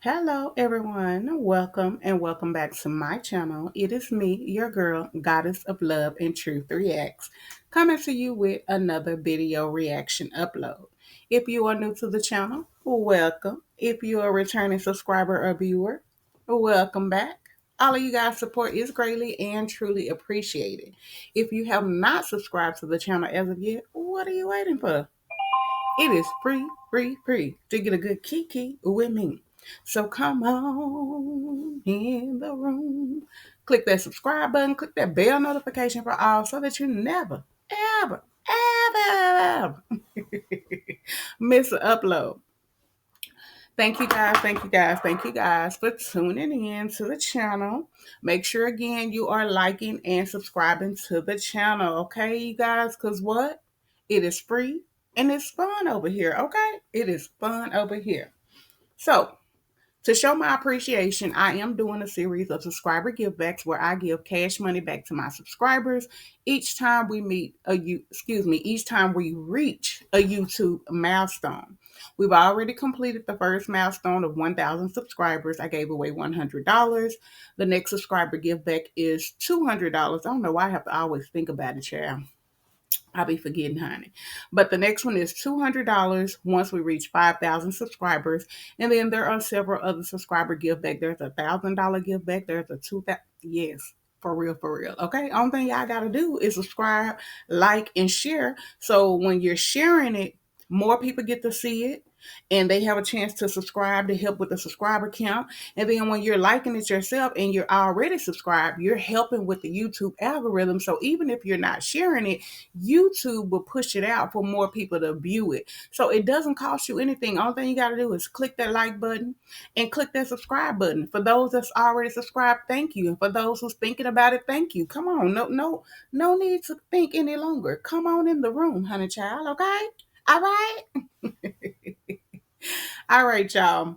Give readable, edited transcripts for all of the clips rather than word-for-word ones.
Hello, everyone. Welcome and welcome back to my channel. It is me, your girl, Goddess of Love and Truth Reacts, coming to you with another video reaction upload. If you are new to the channel, welcome. If you are a returning subscriber or viewer, welcome back. All of you guys' support is greatly and truly appreciated. If you have not subscribed to the channel as of yet, what are you waiting for? It is free to get a good kiki with me. So come on in the room. Click that subscribe button, click that bell notification for all so that you never, ever, ever miss an upload. Thank you guys for tuning in to the channel. Make sure again you are liking and subscribing to the channel, okay, you guys? Because what? It is free and it's fun over here, okay? It is fun over here. So, to show my appreciation, I am doing a series of subscriber givebacks where I give cash money back to my subscribers each time we each time we reach a YouTube milestone. We've already completed the first milestone of 1,000 subscribers. I gave away $100. The next subscriber giveback is $200. I don't know why I have to always think about it, child. I'll be forgetting, honey. But the next one is $200 once we reach 5,000 subscribers. And then there are several other subscriber give back. There's a $1,000 give back. There's a 2,000. Yes, for real, for real. Okay. Only thing y'all got to do is subscribe, like, and share. So when you're sharing it, more people get to see it and they have a chance to subscribe to help with the subscriber count. And then when you're liking it yourself and you're already subscribed, you're helping with the YouTube algorithm. So even if you're not sharing it, YouTube will push it out for more people to view it. So it doesn't cost you anything. All thing you got to do is click that like button and click that subscribe button. For those that's already subscribed, thank you. And for those who's thinking about it, thank you. Come on. No need to think any longer. Come on in the room, honey child. Okay. All right. All right, y'all.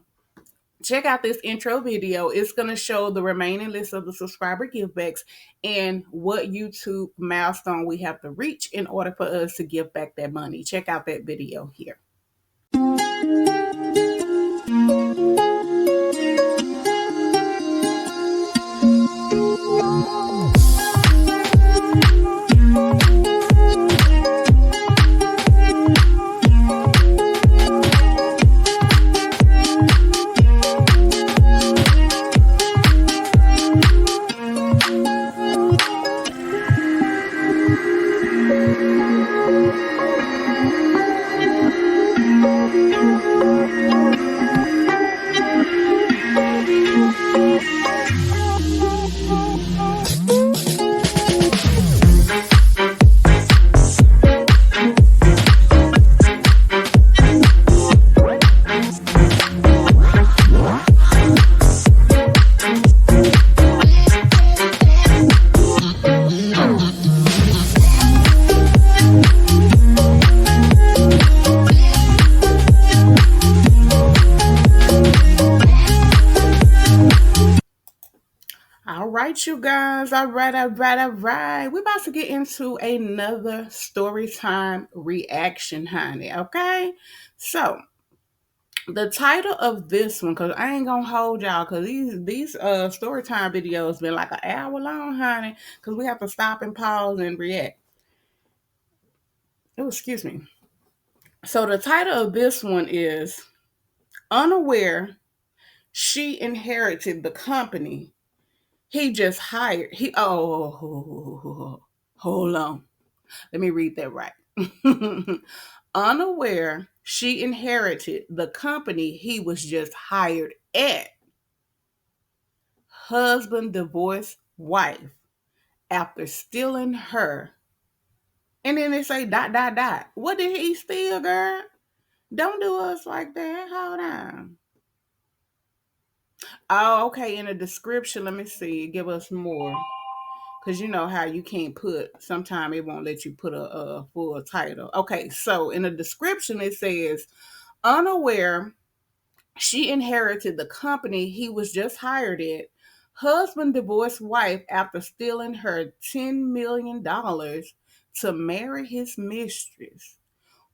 Check out this intro video. It's going to show the remaining list of the subscriber givebacks and what YouTube milestone we have to reach in order for us to give back that money. Check out that video here. All right, you guys. All right. We're about to get into another story time reaction, honey. Okay. So the title of this one, because I ain't gonna hold y'all, because these story time videos been like an hour long, honey. Because we have to stop and pause and react. Oh, excuse me. So the title of this one is Unaware She Inherited the Company He Just Hired. Hold on. Let me read that right. Unaware she inherited the company he was just hired at. Husband divorced wife after stealing her. And then they say dot dot dot. What did he steal, girl? Don't do us like that. Hold on. Oh, okay. In the description, let me see. Give us more. Because you know how you can't put, sometimes it won't let you put a full title. Okay, so in the description, it says, unaware she inherited the company he was just hired at. Husband divorced wife after stealing her $10 million to marry his mistress.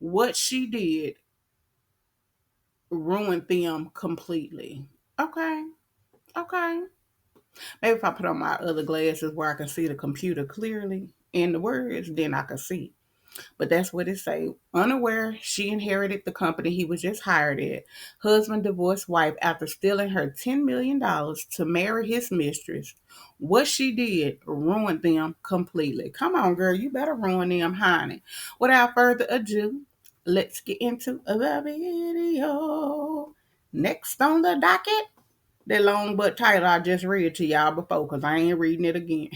What she did ruined them completely. Okay. Okay. Maybe if I put on my other glasses where I can see the computer clearly and the words, then I can see. But that's what it say. Unaware, she inherited the company he was just hired at. Husband divorced wife after stealing her $10 million to marry his mistress. What she did ruined them completely. Come on, girl, you better ruin them, honey. Without further ado, let's get into the video. Next on the docket, that long butt title I just read to y'all before, because I ain't reading it again.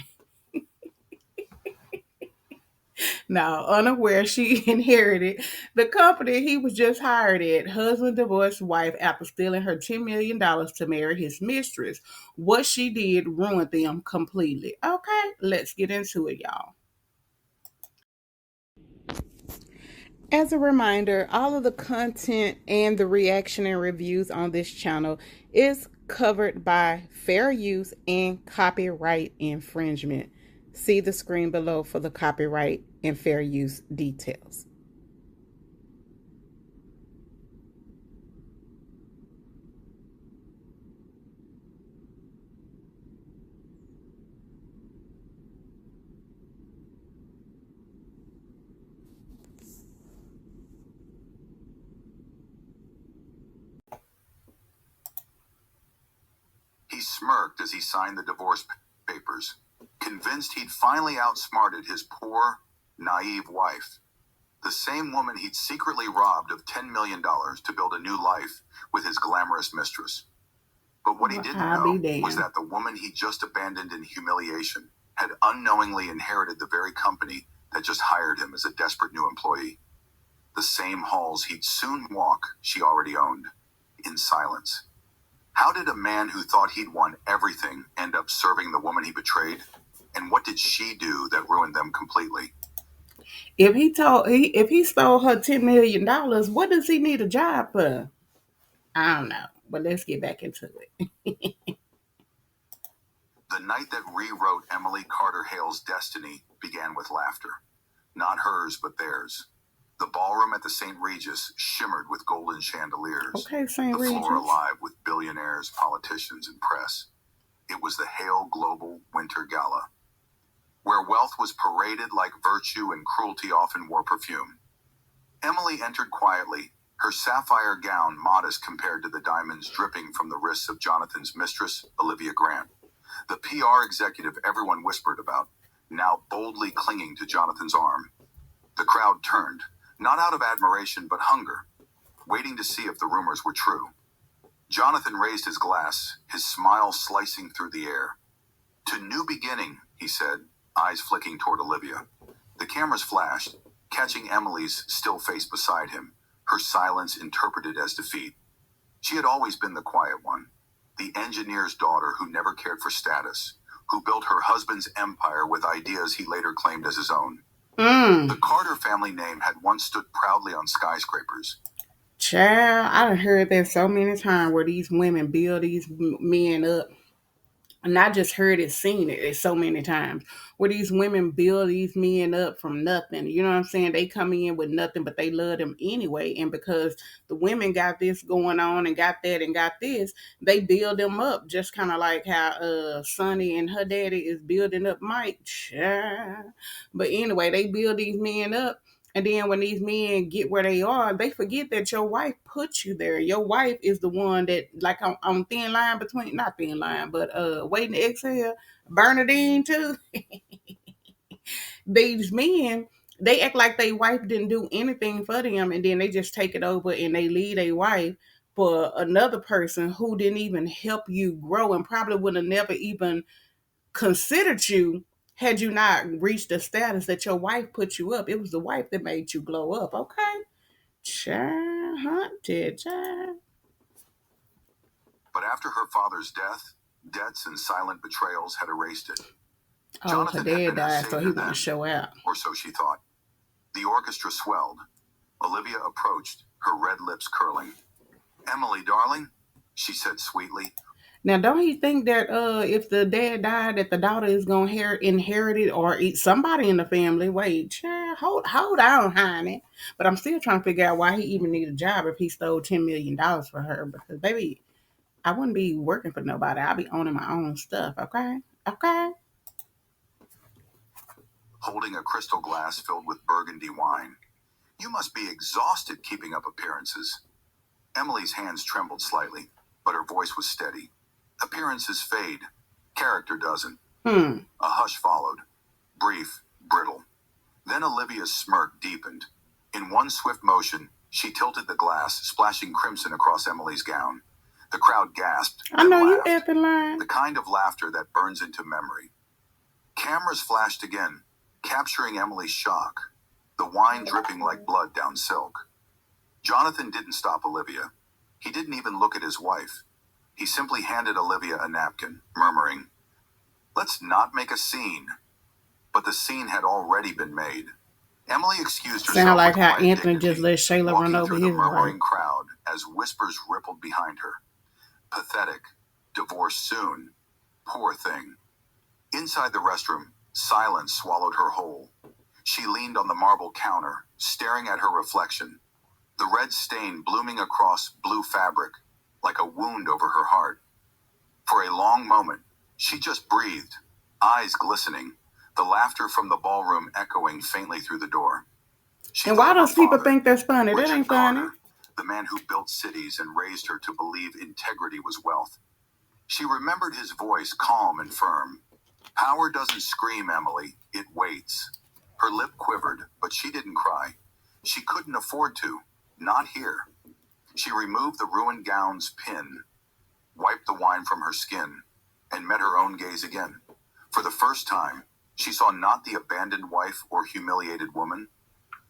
Now, unaware, she inherited the company he was just hired at. Husband divorced wife after stealing her $10 million to marry his mistress. What she did ruined them completely. Okay, let's get into it, y'all. As a reminder, all of the content and the reaction and reviews on this channel is covered by fair use and copyright infringement. See the screen below for the copyright and fair use details. He smirked as he signed the divorce papers, convinced he'd finally outsmarted his poor, naive wife, the same woman he'd secretly robbed of $10 million to build a new life with his glamorous mistress. But what he didn't know was that the woman he just abandoned in humiliation had unknowingly inherited the very company that just hired him as a desperate new employee. The same halls he'd soon walk she already owned, in silence. How did a man who thought he'd won everything end up serving the woman he betrayed? And what did she do that ruined them completely? If he stole her $10 million, what does he need a job for? I don't know. But let's get back into it. The night that rewrote Emily Carter Hale's destiny began with laughter. Not hers, but theirs. The ballroom at the St. Regis shimmered with golden chandeliers. Okay, St. The Regis. floor alive with billionaires, politicians, and press. It was the Hale Global Winter Gala, where wealth was paraded like virtue and cruelty often wore perfume. Emily entered quietly, her sapphire gown modest compared to the diamonds dripping from the wrists of Jonathan's mistress, Olivia Grant. The PR executive everyone whispered about, now boldly clinging to Jonathan's arm. The crowd turned, not out of admiration but hunger, waiting to see if the rumors were true. Jonathan raised his glass, his smile slicing through the air. "To new beginning," he said, eyes flicking toward Olivia. The cameras flashed, catching Emily's still face beside him, her silence interpreted as defeat. She had always been the quiet one, the engineer's daughter who never cared for status, who built her husband's empire with ideas he later claimed as his own. The Carter family name had once stood proudly on skyscrapers. Child, I done heard that so many times where these women build these men up. And I just heard it, seen it so many times where these women build these men up from nothing. You know what I'm saying? They come in with nothing, but they love them anyway. And because the women got this going on and got that and got this, they build them up just kind of like how Sonny and her daddy is building up Mike. But anyway, they build these men up, and then when these men get where they are, they forget that your wife put you there. Your wife is the one that, like on thin line between, not thin line, but waiting to exhale, Bernadine too. These men, they act like their wife didn't do anything for them, and then they just take it over and they leave their wife for another person who didn't even help you grow and probably would have never even considered you had you not reached the status that your wife put you up. It was the wife that made you glow up. Okay. Child, hunted, child. But after her father's death, debts and silent betrayals had erased it. Oh, Jonathan her had dad been her died, so he savior want to then, show out. or so she thought. The orchestra swelled. Olivia approached, her red lips curling. "Emily, darling," she said sweetly. Now, don't he think that if the dad died, that the daughter is gonna inherit it or eat somebody in the family? Wait, child, hold on, honey. But I'm still trying to figure out why he even need a job if he stole $10 million for her. Because baby, I wouldn't be working for nobody. I'll be owning my own stuff, okay? Okay. Holding a crystal glass filled with burgundy wine. You must be exhausted keeping up appearances. Emily's hands trembled slightly, but her voice was steady. Appearances fade. Character doesn't. Hmm. A hush followed. Brief, brittle. Then Olivia's smirk deepened. In one swift motion, she tilted the glass, splashing crimson across Emily's gown. The crowd gasped, I then know you laughed. effing lying. The kind of laughter that burns into memory. Cameras flashed again, capturing Emily's shock, the wine dripping like blood down silk. Jonathan didn't stop Olivia. He didn't even look at his wife. He simply handed Olivia a napkin, murmuring, "Let's not make a scene." But the scene had already been made. Emily excused herself Sound like with how quiet Anthony dignity, just let Shayla run walking over through the his wife. murmuring crowd as whispers rippled behind her. Pathetic. Divorce soon. Poor thing. Inside the restroom, silence swallowed her whole. She leaned on the marble counter, staring at her reflection, the red stain blooming across blue fabric, like a wound over her heart. For a long moment, she just breathed, eyes glistening, the laughter from the ballroom echoing faintly through the door. She And why thought of those her people father, think that's funny? That Richard ain't funny. Carter, the man who built cities and raised her to believe integrity was wealth. She remembered his voice, calm and firm. Power doesn't scream, Emily, it waits. Her lip quivered, but she didn't cry. She couldn't afford to, not here. She removed the ruined gown's pin, wiped the wine from her skin, and met her own gaze again. For the first time, she saw not the abandoned wife or humiliated woman,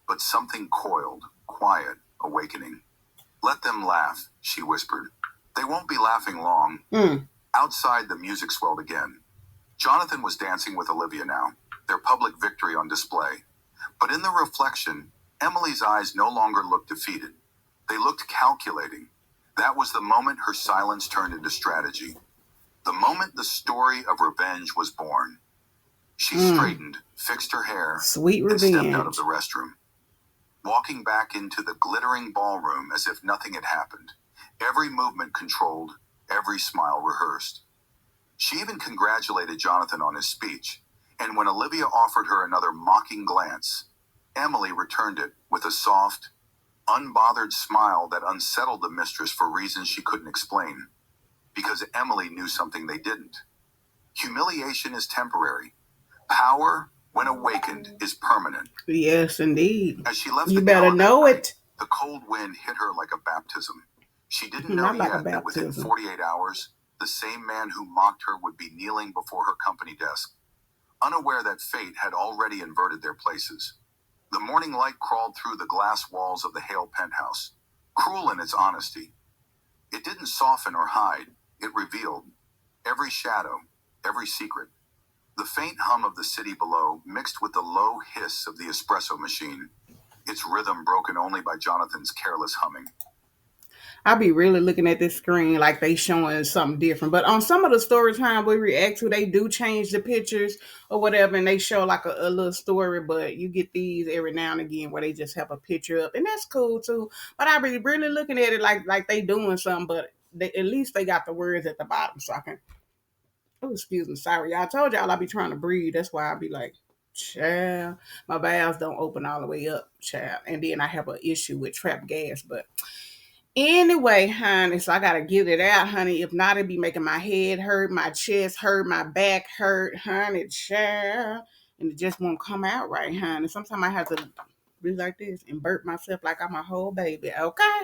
but something coiled, quiet, awakening. "Let them laugh," she whispered. "They won't be laughing long." Hmm. Outside, the music swelled again. Jonathan was dancing with Olivia now, their public victory on display. But in the reflection, Emily's eyes no longer looked defeated. They looked calculating. That was the moment her silence turned into strategy. The moment the story of revenge was born. She straightened, fixed her hair, Sweet and stepped out of revenge. the restroom, walking back into the glittering ballroom as if nothing had happened. Every movement controlled, every smile rehearsed. She even congratulated Jonathan on his speech, and when Olivia offered her another mocking glance, Emily returned it with a soft, unbothered smile that unsettled the mistress for reasons she couldn't explain. Because Emily knew something they didn't. Humiliation is temporary. Power, when awakened, is permanent. Yes, indeed. As she left You the better gala that know night, it. the cold wind hit her like a baptism. She didn't know Not like a yet that within baptism. 48 hours, the same man who mocked her would be kneeling before her company desk, unaware that fate had already inverted their places. The morning light crawled through the glass walls of the Hale penthouse, cruel in its honesty. It didn't soften or hide, it revealed every shadow, every secret. The faint hum of the city below mixed with the low hiss of the espresso machine, its rhythm broken only by Jonathan's careless humming. I be really looking at this screen like they showing something different. But on some of the story time we react to, they do change the pictures or whatever, and they show like a little story. But you get these every now and again where they just have a picture up, and that's cool too. But I be really looking at it like they doing something, but at least they got the words at the bottom, so I can. Oh, excuse me, sorry, y'all. I told y'all I be trying to breathe. That's why I be like, child, my valves don't open all the way up, child, and then I have an issue with trapped gas, but. Anyway, honey, so I gotta get it out, honey. If not, it'd be making my head hurt, my chest hurt, my back hurt, honey, child. And it just won't come out right, honey. Sometimes I have to be like this and burp myself like I'm a whole baby, okay?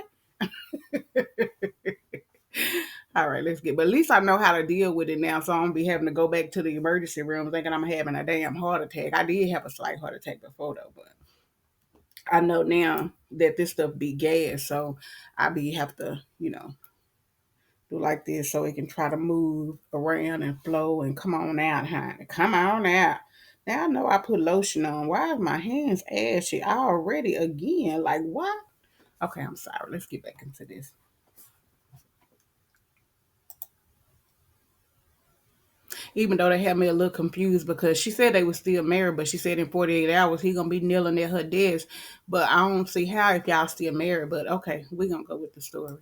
All right, let's get, but at least I know how to deal with it now, so I don't be having to go back to the emergency room thinking I'm having a damn heart attack. I did have a slight heart attack before, though, but I know now that this stuff be gas, so I be have to, do like this so it can try to move around and flow and come on out, honey. Come on out. Now I know I put lotion on. Why is my hands ashy already again? Like what? Okay, I'm sorry. Let's get back into this. Even though they had me a little confused because she said they were still married, but she said in 48 hours he gonna be kneeling at her desk. But I don't see how if y'all still married. But okay, we gonna go with the story.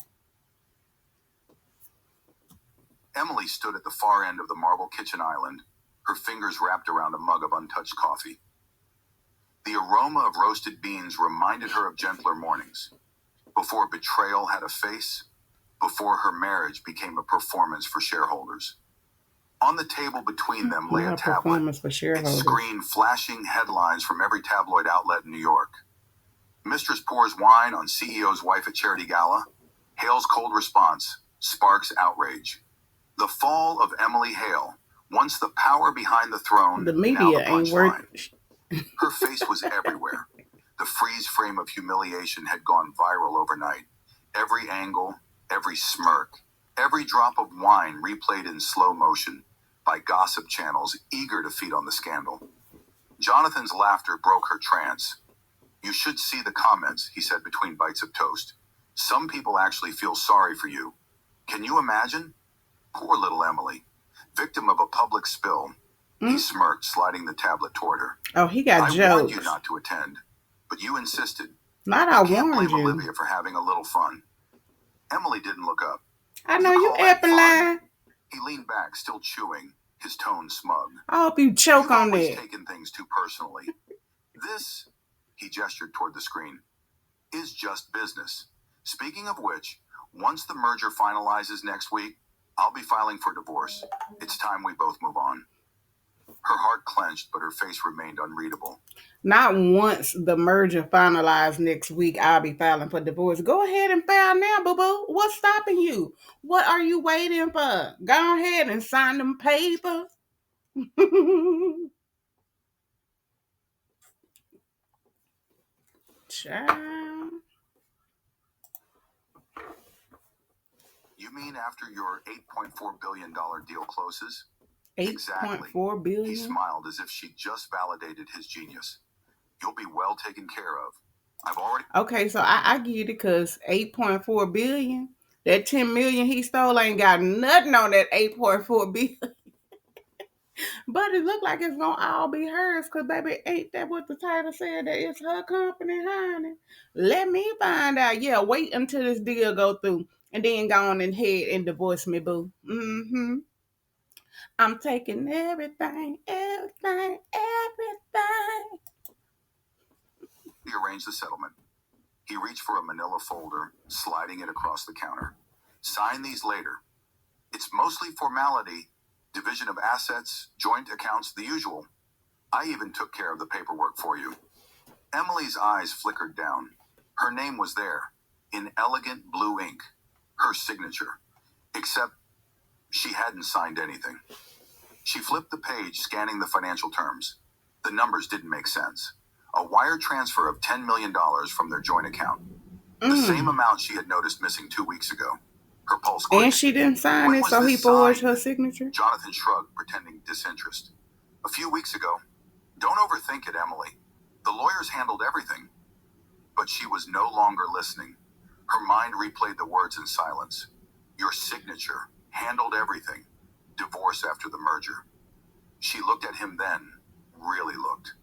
Emily stood at the far end of the marble kitchen island, her fingers wrapped around a mug of untouched coffee. The aroma of roasted beans reminded her of gentler mornings, before betrayal had a face, before her marriage became a performance for shareholders. On the table between them lay a tablet, its screen flashing headlines from every tabloid outlet in New York. Mistress pours wine on CEO's wife at charity gala. Hale's cold response sparks outrage. The fall of Emily Hale, once the power behind the throne, the media now the ain't worth. Her face was everywhere. The freeze frame of humiliation had gone viral overnight. Every angle, every smirk, every drop of wine replayed in slow motion by gossip channels eager to feed on the scandal. Jonathan's laughter broke her trance. "You should see the comments," he said between bites of toast. "Some people actually feel sorry for you. Can you imagine? Poor little Emily, victim of a public spill." He smirked, sliding the tablet toward her. Oh, he got jokes. "I warned you not to attend, but you insisted. Not I can't warned blame you. Olivia for having a little fun." Emily didn't look up. I know you Epping. He leaned back, still chewing, his tone smug. I hope you choke on that. You've always taken things too personally. This, he gestured toward the screen, is just business. Speaking of which, once the merger finalizes next week, I'll be filing for divorce. It's time we both move on. Her heart clenched, but her face remained unreadable. Not once the merger finalized next week, I'll be filing for divorce. Go ahead and file now, boo-boo. What's stopping you? What are you waiting for? Go ahead and sign them papers. Child. You mean after your $8.4 billion deal closes? $8.4 billion? He smiled as if she just validated his genius. You'll be well taken care of. I've already... Okay, so I get it, because $8.4 billion, that $10 million he stole ain't got nothing on that $8.4 billion. But it look like it's gonna all be hers, because baby, ain't that what the title said, that it's her company, honey? Let me find out. Yeah, wait until this deal go through, and then go on ahead and divorce me, boo. I'm taking everything. He arranged the settlement. He reached for a manila folder, sliding it across the counter. Sign these later. It's mostly formality, division of assets, joint accounts, the usual. I even took care of the paperwork for you. Emily's eyes flickered down. Her name was there, in elegant blue ink, her signature, except she hadn't signed anything. She flipped the page, scanning the financial terms. The numbers didn't make sense. A wire transfer of $10 million from their joint account. The same amount she had noticed missing 2 weeks ago. Her pulse quickened. And she didn't sign it, so he forged her signature? Jonathan shrugged, pretending disinterest. A few weeks ago. Don't overthink it, Emily. The lawyers handled everything. But she was no longer listening. Her mind replayed the words in silence. Your signature handled everything. Divorce after the merger. She looked at him then, really looked.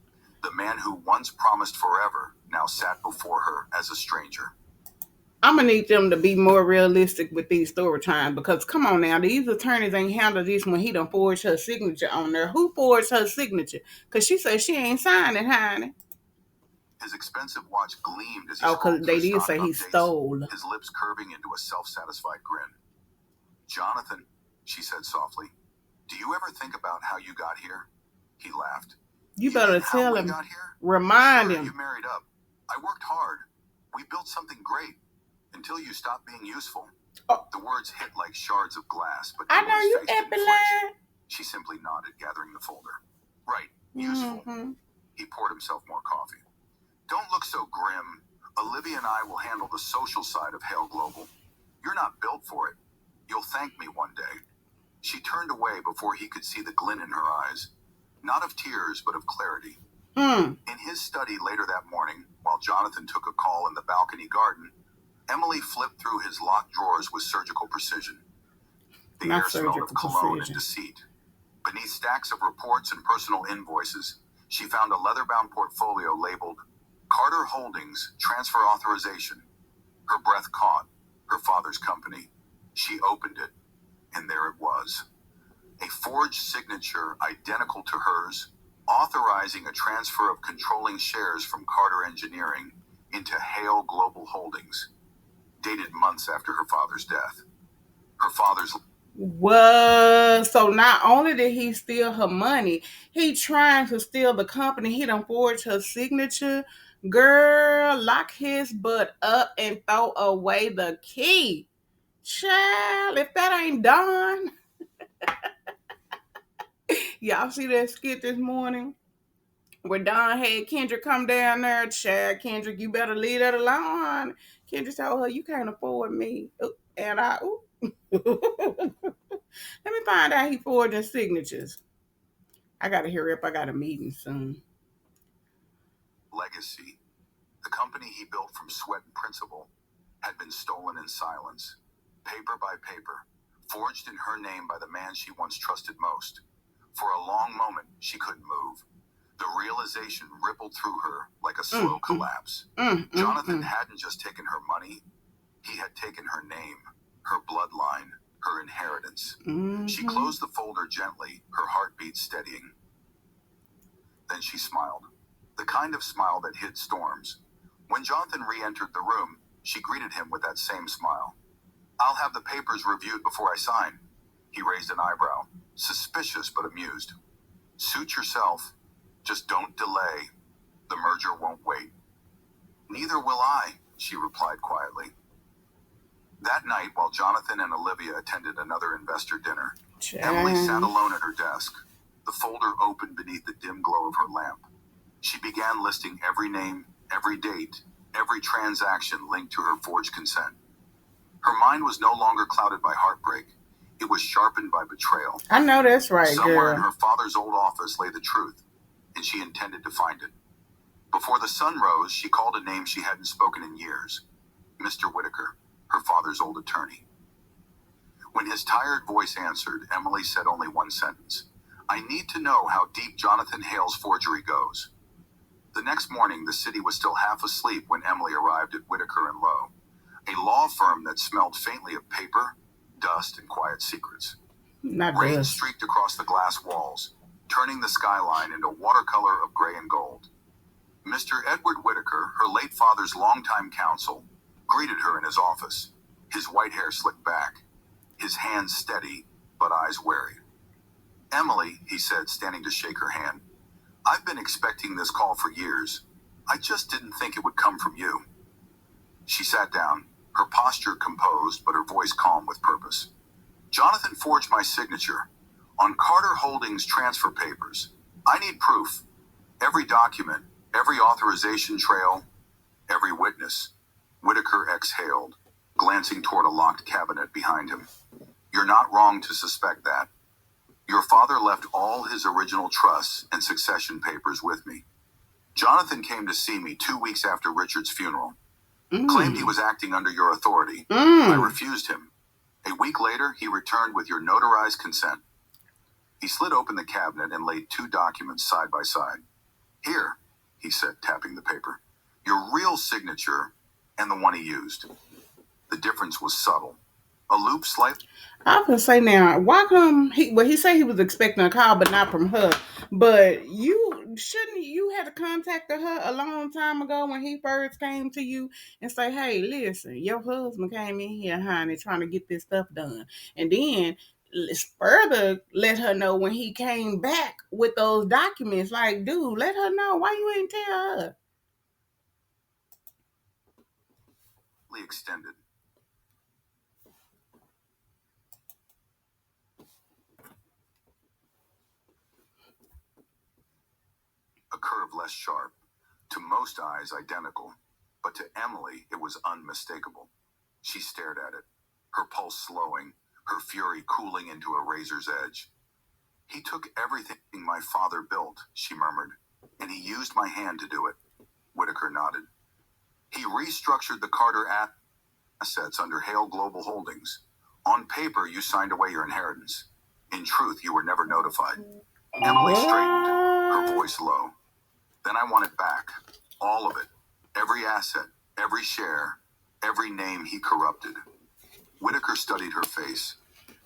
The man who once promised forever now sat before her as a stranger. I'm going to need them to be more realistic with these story times, because come on now, these attorneys ain't handled this when he done forged her signature on there. Who forged her signature? Because she said she ain't signed it, honey. His expensive watch gleamed as he because they did say he stole. His lips curving into a self-satisfied grin. Jonathan, she said softly, do you ever think about how you got here? He laughed. You better tell him. Got here? Remind him. You married up. I worked hard. We built something great. Until you stopped being useful. Oh. The words hit like shards of glass, but I know you epiline. She simply nodded, gathering the folder. Right, useful. He poured himself more coffee. Don't look so grim. Olivia and I will handle the social side of Hale Global. You're not built for it. You'll thank me one day. She turned away before he could see the glint in her eyes. Not of tears, but of clarity. In his study later that morning, while Jonathan took a call in the balcony garden, Emily flipped through his locked drawers with surgical precision. The air smelled of cologne and deceit. Beneath stacks of reports and personal invoices, she found a leather-bound portfolio labeled Carter Holdings Transfer Authorization. Her breath caught. Her father's company. She opened it, and there it was. was a forged signature identical to hers, authorizing a transfer of controlling shares from Carter Engineering into Hale Global Holdings, dated months after her father's death. Her father's Was so not only did he steal her money, he trying to steal the company. He done forged her signature. Girl, lock his butt up and throw away the key. Child, if that ain't done. Y'all see that skit this morning? Where Don had Kendrick come down there, child, Kendrick, you better leave that alone. Kendrick told her, you can't afford me. And let me find out he forging signatures. I gotta hurry up. I got a meeting soon. legacy, the company he built from sweat and principle, had been stolen in silence, paper by paper, forged in her name by the man she once trusted most. For a long moment, she couldn't move. The realization rippled through her like a slow collapse. Jonathan hadn't just taken her money, he had taken her name, her bloodline, her inheritance. She closed the folder gently, her heartbeat steadying. Then she smiled, the kind of smile that hid storms. When Jonathan re-entered the room, she greeted him with that same smile. I'll have the papers reviewed before I sign. He raised an eyebrow, suspicious but amused. Suit yourself. Just don't delay. The merger won't wait. Neither will I, she replied quietly. That night, while Jonathan and Olivia attended another investor dinner, Emily sat alone at her desk, the folder open beneath the dim glow of her lamp. She began listing every name, every date, every transaction linked to her forged consent. Her mind was no longer clouded by heartbreak. It was sharpened by betrayal. I know that's right, Somewhere girl. in her father's old office lay the truth, and she intended to find it. Before the sun rose, she called a name she hadn't spoken in years. Mr. Whitaker, her father's old attorney. When his tired voice answered, Emily said only one sentence. I need to know how deep Jonathan Hale's forgery goes. The next morning, the city was still half asleep when Emily arrived at Whitaker and Lowe, a law firm that smelled faintly of paper, dust, and quiet secrets. Rain streaked across the glass walls, turning the skyline into watercolor of gray and gold. Mr. Edward Whitaker, her late father's longtime counsel, greeted her in his office, his white hair slicked back, his hands steady, but eyes wary. Emily, he said, standing to shake her hand, I've been expecting this call for years. I just didn't think it would come from you. She sat down, her posture composed, but her voice calm with purpose. Jonathan forged my signature on Carter Holdings transfer papers. I need proof. Every document, every authorization trail, every witness. Whitaker exhaled, glancing toward a locked cabinet behind him. You're not wrong to suspect that. Your father left all his original trusts and succession papers with me. Jonathan came to see me 2 weeks after Richard's funeral. Claimed he was acting under your authority. I refused him. A week later, he returned with your notarized consent. He slid open the cabinet and laid 2 documents side by side. Here, he said, tapping the paper, your real signature and the one he used. The difference was subtle. A loop slightly. I was gonna say now, why come he said he was expecting a call, but not from her. But you had to contact her a long time ago when he first came to you and say, hey, listen, your husband came in here, honey, trying to get this stuff done. And then further let her know when he came back with those documents. Like, dude, let her know. Why you ain't tell her? Extended. A curve less sharp, to most eyes identical, but to Emily it was unmistakable. She stared at it, her pulse slowing, her fury cooling into a razor's edge. He took everything my father built, she murmured, and he used my hand to do it. Whitaker nodded. He restructured the Carter assets under Hale Global Holdings. On paper, you signed away your inheritance. In truth, you were never notified. Emily straightened, her voice low. Then I want it back. All of it. Every asset, every share, every name he corrupted. Whitaker studied her face.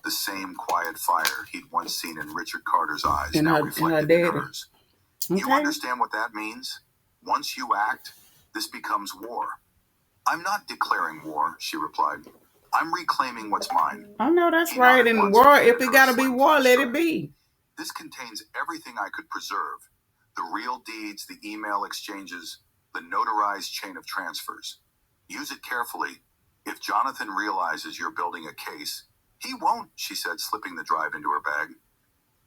The same quiet fire he'd once seen in Richard Carter's eyes And now her reflected in daddy. hers. Okay. You understand what that means? Once you act, this becomes war. I'm not declaring war, she replied. I'm reclaiming what's mine. I know that's He right. nodded In the once war, and if handed it her gotta a be slim war, let flashlight. it be. This contains everything I could preserve. The real deeds, the email exchanges, the notarized chain of transfers. Use it carefully. If Jonathan realizes you're building a case, he won't, she said, slipping the drive into her bag.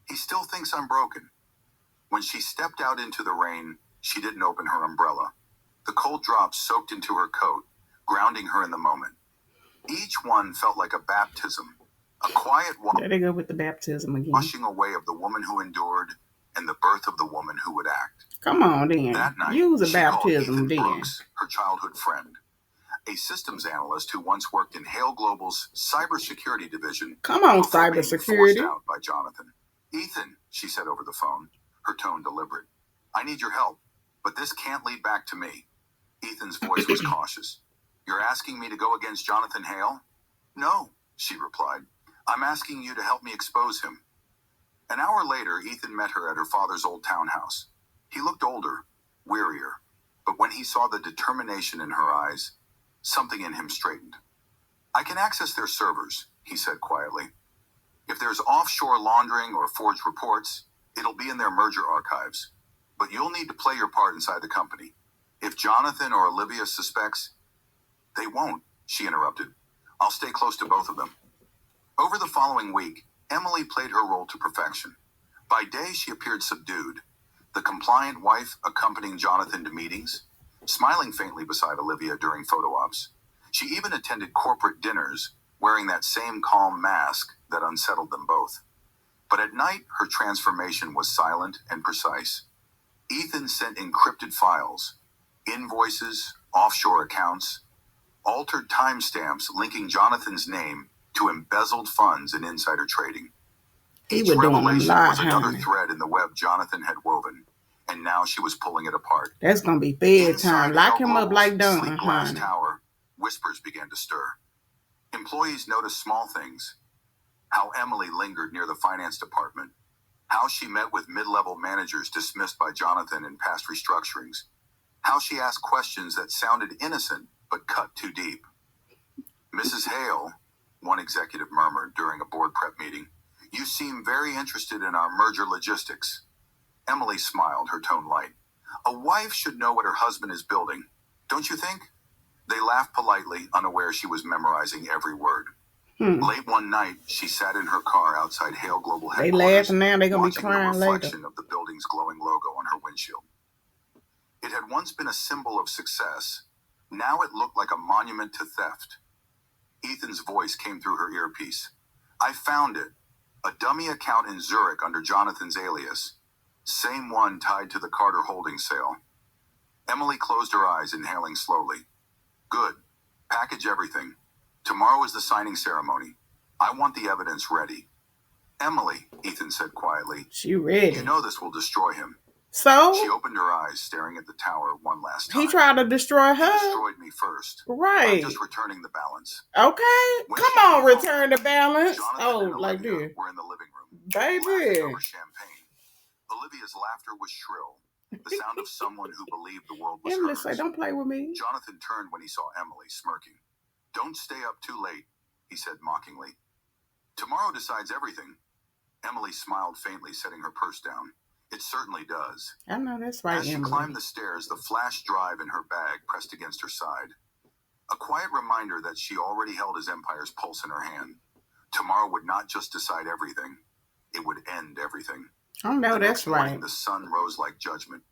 He still thinks I'm broken. When she stepped out into the rain, she didn't open her umbrella. The cold drops soaked into her coat, grounding her in the moment. Each one felt like a baptism, a quiet There they go with the baptism again. washing away of the woman who endured and the birth of the woman who would act. Come on, then. That night, Use a she called baptism, Ethan then. Brooks, her childhood friend, a systems analyst who once worked in Hale Global's cybersecurity division. Come on, before being forced cybersecurity. out by Jonathan. Ethan, she said over the phone, her tone deliberate. I need your help, but this can't lead back to me. Ethan's voice was cautious. You're asking me to go against Jonathan Hale? No, she replied. I'm asking you to help me expose him. An hour later, Ethan met her at her father's old townhouse. He looked older, wearier, but when he saw the determination in her eyes, something in him straightened. I can access their servers, he said quietly. If there's offshore laundering or forged reports, it'll be in their merger archives. But you'll need to play your part inside the company. If Jonathan or Olivia suspects, they won't, she interrupted. I'll stay close to both of them. Over the following week, Emily played her role to perfection. By day, she appeared subdued, the compliant wife accompanying Jonathan to meetings, smiling faintly beside Olivia during photo ops. She even attended corporate dinners, wearing that same calm mask that unsettled them both. But at night, her transformation was silent and precise. Ethan sent encrypted files, invoices, offshore accounts, altered timestamps linking Jonathan's name to embezzled funds and insider trading. He Each was doing a revelation lot, was another honey. thread in the web Jonathan had woven, and now she was pulling it apart. That's gonna be bedtime. Inside Lock Hale him up Global's like Dunn, sleek glass honey. tower, whispers began to stir. Employees noticed small things. How Emily lingered near the finance department. How she met with mid-level managers dismissed by Jonathan in past restructurings. How she asked questions that sounded innocent but cut too deep. Mrs. Hale, one executive murmured during a board prep meeting, you seem very interested in our merger logistics. Emily smiled, her tone light. A wife should know what her husband is building, don't you think? They laughed politely, unaware she was memorizing every word. Late one night, she sat in her car outside Hale Global They headquarters, laughing now, they gonna be watching the crying later. reflection of the building's glowing logo on her windshield. It had once been a symbol of success. Now it looked like a monument to theft. Ethan's voice came through her earpiece. I found it. A dummy account in Zurich under Jonathan's alias. Same one tied to the Carter Holdings sale. Emily closed her eyes, inhaling slowly. Good. Package everything. Tomorrow is the signing ceremony. I want the evidence ready. Emily, Ethan said quietly. She ready. You know this will destroy him. She So opened her eyes, staring at the tower one last time. he tried to destroy He her. destroyed me first. I'm Right. just returning the balance. Okay. When Come she on, came home, return the balance. Jonathan Oh, and like Olivia this. were in the living room, Baby. laughing over champagne. Olivia's laughter was shrill, the sound of someone who believed the world was Emily hers. say, don't play with me. Jonathan turned when he saw Emily, smirking. Don't stay up too late, he said mockingly. Tomorrow decides everything. Emily smiled faintly, setting her purse down. It certainly does. I know that's right, As she Emily. climbed the stairs, the flash drive in her bag pressed against her side. A quiet reminder that she already held his empire's pulse in her hand. Tomorrow would not just decide everything, it would end everything. I know The that's next morning, right. the sun rose like judgment,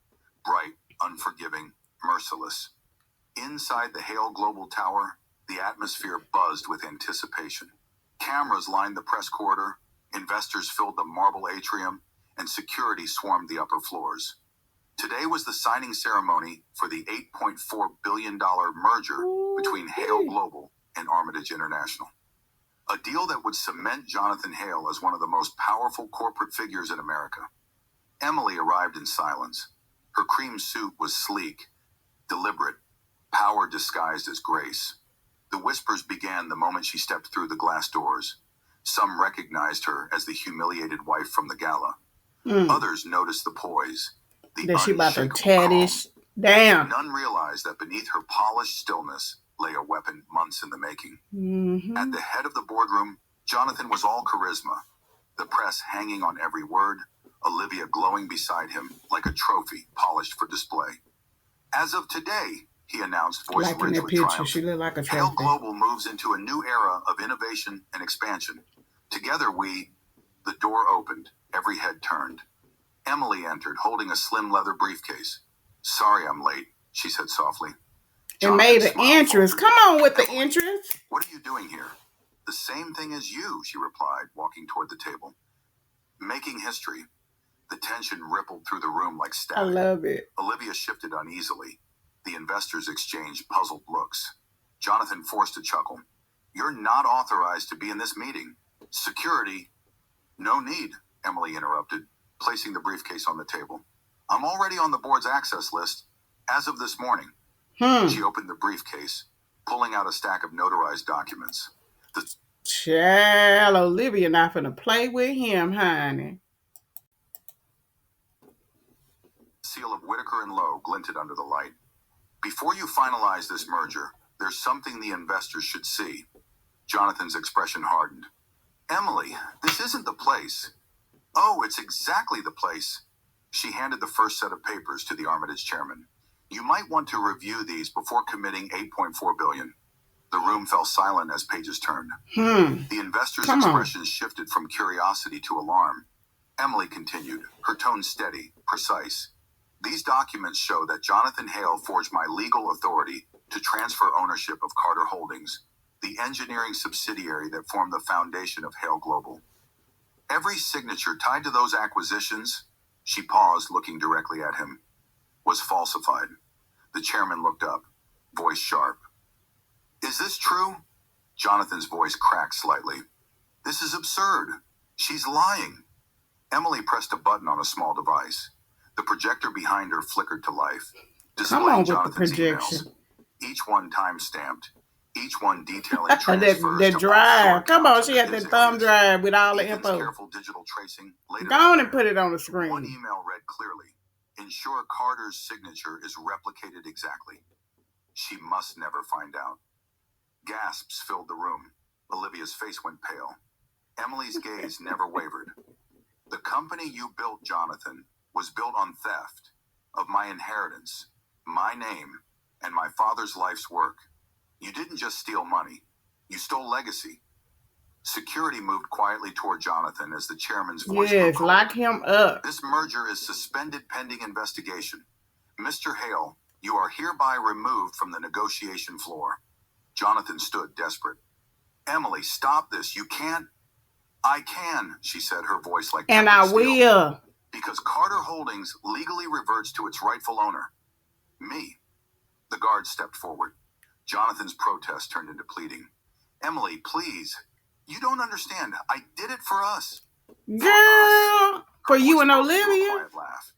bright, unforgiving, merciless. Inside the Hale Global Tower, the atmosphere buzzed with anticipation. Cameras lined the press corridor, investors filled the marble atrium, and security swarmed the upper floors. Today was the signing ceremony for the $8.4 billion merger between Hale Global and Armitage International. A deal that would cement Jonathan Hale as one of the most powerful corporate figures in America. Emily arrived in silence. Her cream suit was sleek, deliberate, power disguised as grace. The whispers began the moment she stepped through the glass doors. Some recognized her as the humiliated wife from the gala. Mm. Others noticed the poise, the That she about to unshakable tear calm. this down. None realized that beneath her polished stillness lay a weapon months in the making. At the head of the boardroom, Jonathan was all charisma, the press hanging on every word, Olivia glowing beside him like a trophy polished for display. As of today, he announced, voice Like in rich that with picture, triumph, she looked like a Hale trophy. Global moves into a new era of innovation and expansion. Together the door opened, every head turned. Emily entered, holding a slim leather briefcase. Sorry I'm late, she said softly. And made an entrance. Come on with the entrance. What are you doing here? The same thing as you, she replied, walking toward the table. Making history. The tension rippled through the room like static. I love it. Olivia shifted uneasily. The investors exchanged puzzled looks. Jonathan forced a chuckle. You're not authorized to be in this meeting. Security. No need, Emily interrupted, placing the briefcase on the table. I'm already on the board's access list, as of this morning. She opened the briefcase, pulling out a stack of notarized documents. Child, Olivia not finna play with him, honey. The seal of Whitaker and Lowe glinted under the light. Before you finalize this merger, there's something the investors should see. Jonathan's expression hardened. Emily, this isn't the place. Oh, it's exactly the place. She handed the first set of papers to the Armitage chairman. You might want to review these before committing $8.4 billion. The room fell silent as pages turned. The investors' expressions shifted from curiosity to alarm. Emily continued, her tone steady, precise. These documents show that Jonathan Hale forged my legal authority to transfer ownership of Carter Holdings, the engineering subsidiary that formed the foundation of Hale Global. Every signature tied to those acquisitions, she paused, looking directly at him, was falsified. The chairman looked up, voice sharp. Is this true? Jonathan's voice cracked slightly. This is absurd. She's lying. Emily pressed a button on a small device. The projector behind her flickered to life, displaying Jonathan's emails. Each one time-stamped, each one detailing transfers that drive. Come on, she had that thumb drive with all the info. Careful digital tracing. Go on and put it on the screen. One email read clearly, ensure Carter's signature is replicated exactly. She must never find out. Gasps filled the room. Olivia's face went pale. Emily's gaze never wavered. The company you built, Jonathan, was built on theft of my inheritance, my name, and my father's life's work. You didn't just steal money. You stole legacy. Security moved quietly toward Jonathan as the chairman's voice grew cold. Lock him up. This merger is suspended pending investigation. Mr. Hale, you are hereby removed from the negotiation floor. Jonathan stood desperate. Emily, stop this. You can't. I can, she said, her voice like and I will. Because Carter Holdings legally reverts to its rightful owner. Me. The guard stepped forward. Jonathan's protest turned into pleading. Emily, please. You don't understand. I did it for us. Girl, for you and Olivia. A quiet laugh.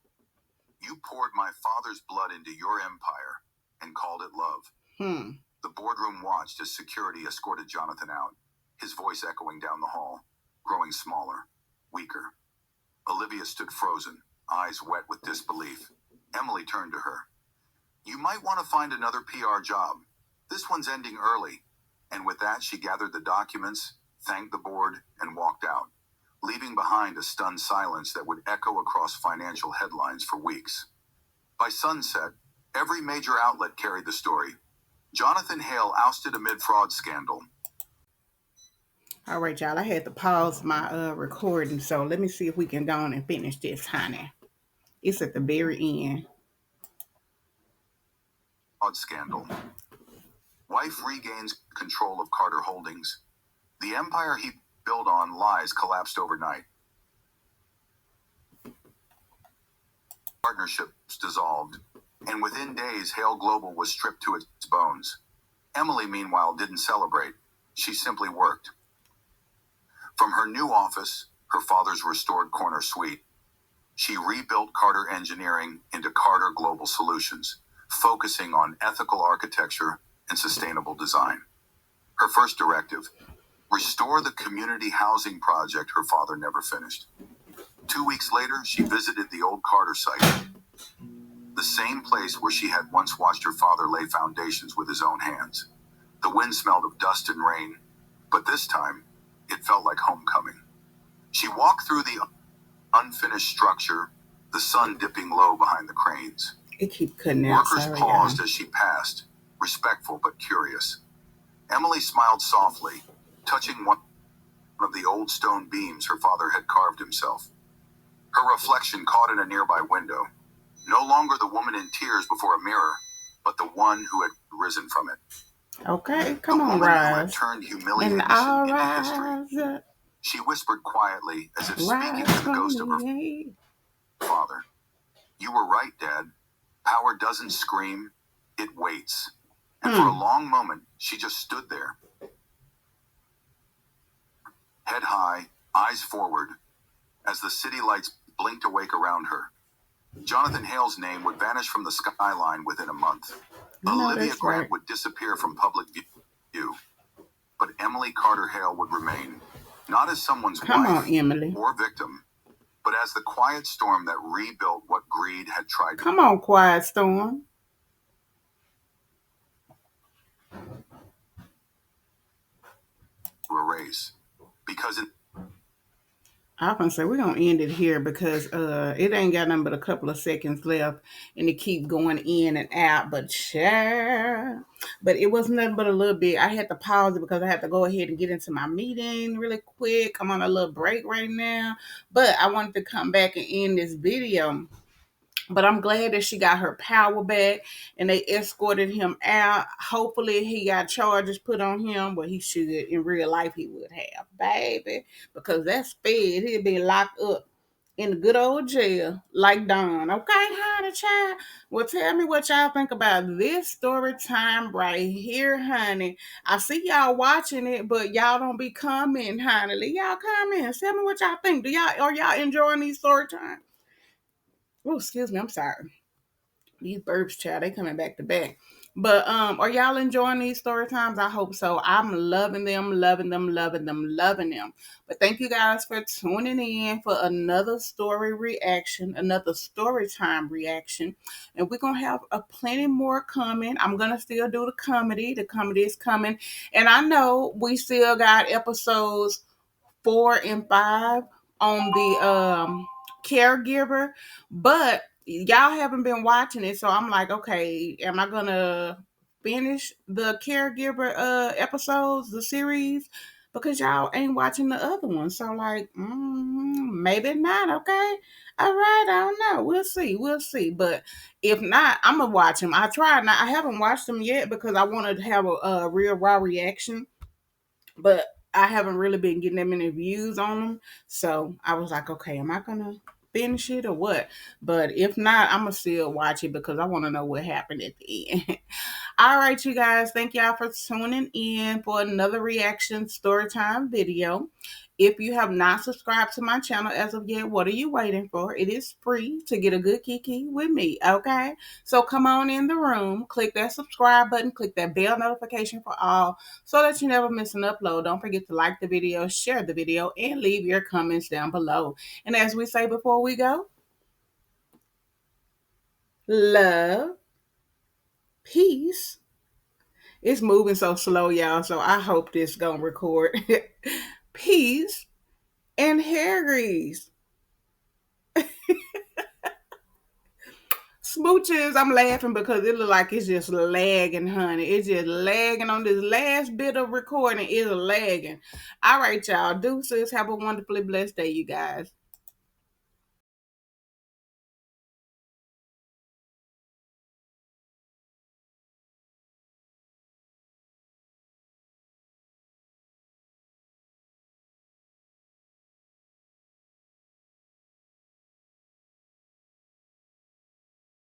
You poured my father's blood into your empire and called it love. The boardroom watched as security escorted Jonathan out, his voice echoing down the hall, growing smaller, weaker. Olivia stood frozen, eyes wet with disbelief. Emily turned to her. You might want to find another PR job. This one's ending early. And with that, she gathered the documents, thanked the board, and walked out, leaving behind a stunned silence that would echo across financial headlines for weeks. By sunset, every major outlet carried the story. Jonathan Hale ousted amid fraud scandal. All right, y'all. I had to pause my recording, so let me see if we can go on and finish this, honey. It's at the very end. Fraud scandal. Wife regains control of Carter Holdings. The empire he built on lies collapsed overnight. Partnerships dissolved, and within days, Hale Global was stripped to its bones. Emily, meanwhile, didn't celebrate. She simply worked. From her new office, her father's restored corner suite, she rebuilt Carter Engineering into Carter Global Solutions, focusing on ethical architecture and sustainable design. Her first directive, restore the community housing project her father never finished. 2 weeks later, she visited the old Carter site, the same place where she had once watched her father lay foundations with his own hands. The wind smelled of dust and rain, but this time, it felt like homecoming. She walked through the unfinished structure, the sun dipping low behind the cranes. It keep cutting out. Workers paused as she passed, respectful but curious. Emily smiled softly, touching one of the old stone beams her father had carved himself. Her reflection caught in a nearby window. No longer the woman in tears before a mirror, but the one who had risen from it. Okay, come on, Rise. Who had turned humiliated into history. She whispered quietly, as if speaking to the ghost of her father. You were right, Dad. Power doesn't scream, it waits. And for a long moment, she just stood there. Head high, eyes forward, as the city lights blinked awake around her. Jonathan Hale's name would vanish from the skyline within a month. Olivia Grant would disappear from public view. But Emily Carter Hale would remain, not as someone's wife or victim, but as the quiet storm that rebuilt what greed had tried to... Come on, quiet storm. Erase. Because I can say we're gonna end it here because it ain't got nothing but a couple of seconds left, and it keep going in and out. But it was nothing but a little bit. I had to pause it because I had to go ahead and get into my meeting really quick. I'm on a little break right now, but I wanted to come back and end this video. But I'm glad that she got her power back and they escorted him out. Hopefully he got charges put on him, but he should in real life he would have, baby. Because that's fed. He'd be locked up in the good old jail like Don. Okay, honey child? Well, tell me what y'all think about this story time right here, honey. I see y'all watching it, but y'all don't be commenting, honey. Leave y'all comments. Tell me what y'all think. Are y'all enjoying these story times? Oh, excuse me. I'm sorry. These burps, child, they coming back to back. But are y'all enjoying these story times? I hope so. I'm loving them, loving them, loving them, loving them. But thank you guys for tuning in for another story reaction, another story time reaction. And we're going to have a plenty more coming. I'm going to still do the comedy. The comedy is coming. And I know we still got episodes 4 and 5 on the caregiver, but y'all haven't been watching it, so I'm like, okay, am I gonna finish the caregiver episodes, the series? Because y'all ain't watching the other one, so like, maybe not. Okay, all right, I don't know. We'll see. But if not, I'm gonna watch them. I tried. Now I haven't watched them yet because I wanted to have a real raw reaction, but I haven't really been getting that many views on them. So I was like, okay, am I gonna finish it or what? But if not, I'm gonna still watch it because I want to know what happened at the end. All right, you guys, thank y'all for tuning in for another reaction storytime video. If you have not subscribed to my channel as of yet, what are you waiting for? It is free to get a good kiki with me, okay? So come on in the room, click that subscribe button, click that bell notification for all so that you never miss an upload. Don't forget to like the video, share the video, and leave your comments down below. And as we say before we go, love, peace. It's moving so slow, y'all, so I hope this gonna record. Peace and hair grease. Smooches, I'm laughing because it look like it's just lagging, honey. It's just lagging on this last bit of recording. It's lagging. All right, y'all. Deuces. Have a wonderfully blessed day, you guys.